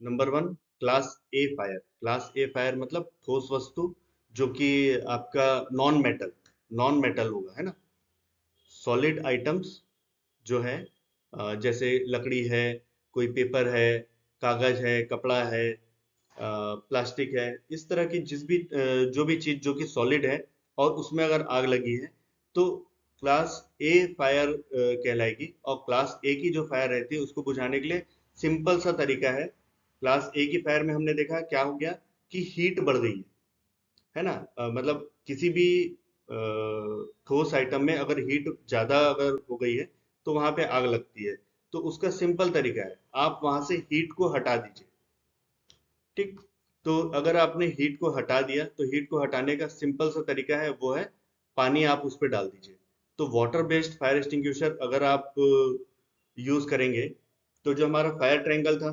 Number one, class ए fire. Class ए fire मतलब ठोस वस्तु, जो कि आपका नॉन मेटल होगा, है ना। सॉलिड आइटम्स जो है, जैसे लकड़ी है, कोई पेपर है, कागज है, कपड़ा है, प्लास्टिक है, इस तरह की जो भी चीज जो कि सॉलिड है और उसमें अगर आग लगी है, तो क्लास ए फायर कहलाएगी। और क्लास ए की जो फायर रहती है उसको बुझाने के लिए सिंपल सा तरीका है। क्लास ए की फायर में हमने देखा क्या हो गया कि हीट बढ़ गई है ना। मतलब किसी भी ठोस आइटम में अगर हीट ज्यादा अगर हो गई है तो वहां पे आग लगती है। तो उसका सिंपल तरीका है, आप वहां से हीट को हटा दीजिए। ठीक। तो अगर आपने हीट को हटा दिया तो हीट को हटाने का सिंपल सा तरीका है, वो है पानी आप उस पर डाल दीजिए। तो वाटर बेस्ड फायर एक्सटिंग्विशर अगर आप यूज करेंगे, तो जो हमारा फायर ट्रायंगल था,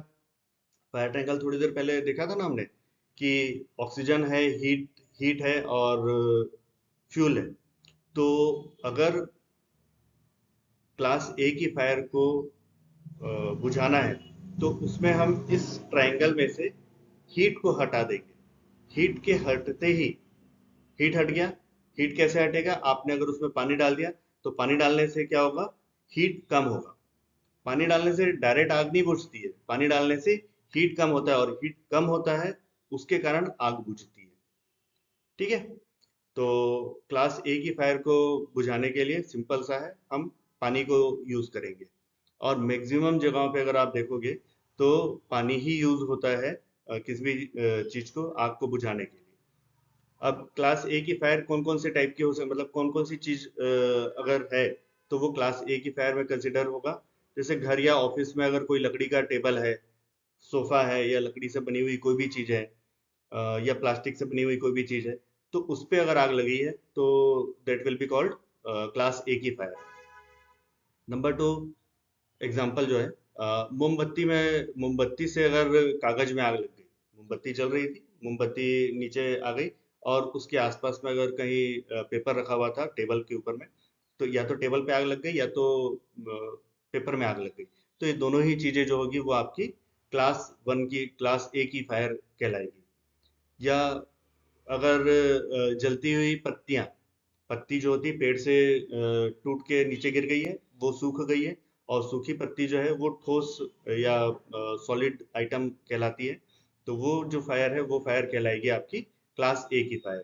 फायर ट्रायंगल थोड़ी देर पहले देखा था ना हमने, कि ऑक्सीजन है, हीट हीट है और फ्यूल है। तो अगर क्लास ए की फायर को बुझाना है, तो उसमें हम इस ट्रायंगल में से हीट को हटा देंगे। हीट के हटते ही, हीट हट गया। हीट कैसे हटेगा? आपने अगर उसमें पानी डाल दिया, तो पानी डालने से क्या होगा? हीट कम होगा। पानी डालने से डायरेक्ट आग नहीं बुझती है, पानी डालने से हीट कम होता है, और हीट कम होता है उसके कारण आग बुझती है। ठीक है। तो क्लास ए की फायर को बुझाने के लिए सिंपल सा है, हम पानी को यूज करेंगे। और मैक्सिमम जगहों पे अगर आप देखोगे तो पानी ही यूज होता है किसी भी चीज को, आग को बुझाने के लिए। अब क्लास ए की फायर कौन कौन से टाइप की हो सकती, मतलब कौन कौन सी चीज अगर है तो वो क्लास ए की फायर में कंसिडर होगा। जैसे घर या ऑफिस में अगर कोई लकड़ी का टेबल है, सोफा है, या लकड़ी से बनी हुई कोई भी चीज है, या प्लास्टिक से बनी हुई कोई भी चीज है, तो उस पे अगर आग लगी है तो that will be called class ए की फायर। नंबर टू एग्जाम्पल जो है, मोमबत्ती से अगर कागज में आग लग गई, मोमबत्ती जल रही थी, मोमबत्ती नीचे आ गई, और उसके आसपास में अगर कहीं पेपर रखा हुआ था टेबल के ऊपर में, तो या तो टेबल पे आग लग गई, या तो पेपर में आग लग गई। तो ये दोनों ही चीजें जो होगी वो आपकी क्लास वन की, क्लास ए की फायर कहलाएगी। या अगर जलती हुई पत्तियां, पत्ती जो होती है पेड़ से टूट के नीचे गिर गई है, वो सूख गई है, और सूखी पत्ती जो है वो ठोस या सॉलिड आइटम कहलाती है। तो वो जो फायर है वो फायर कहलाएगी आपकी क्लास ए की फायर।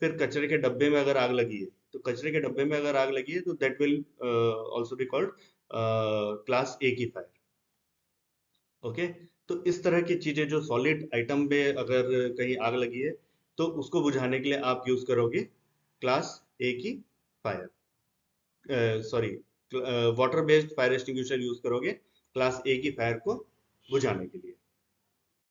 फिर कचरे के डब्बे में अगर आग लगी है, तो कचरे के डब्बे में अगर आग लगी है तो that will also be called class ए की फायर। ओके। तो इस तरह की चीजें जो सॉलिड आइटम पे अगर कहीं आग लगी है, तो उसको बुझाने के लिए आप यूज करोगे क्लास ए की fire, sorry, water based fire extinguisher use करोगे क्लास ए की फायर को बुझाने के लिए।